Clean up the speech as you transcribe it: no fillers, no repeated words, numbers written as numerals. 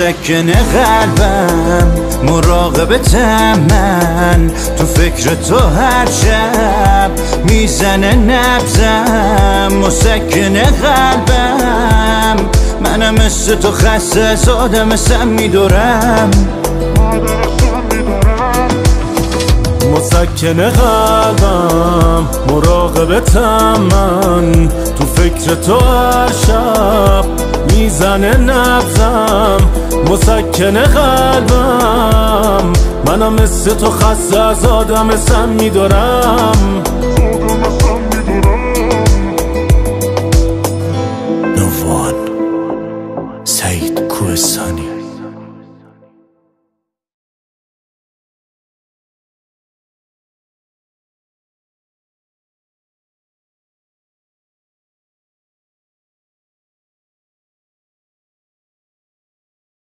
سکن قلبم مراقبتم من، تو فکر تو هر شب میزنه نبضم. مسکن قلبم منم مثل تو خسته از آدم سم میدورم. مسکن قلبم مراقبتم من، تو فکر تو هر شب میزنه نبضم. مسکن قلبم منم مثل تو خسته از آدم سم میدارم.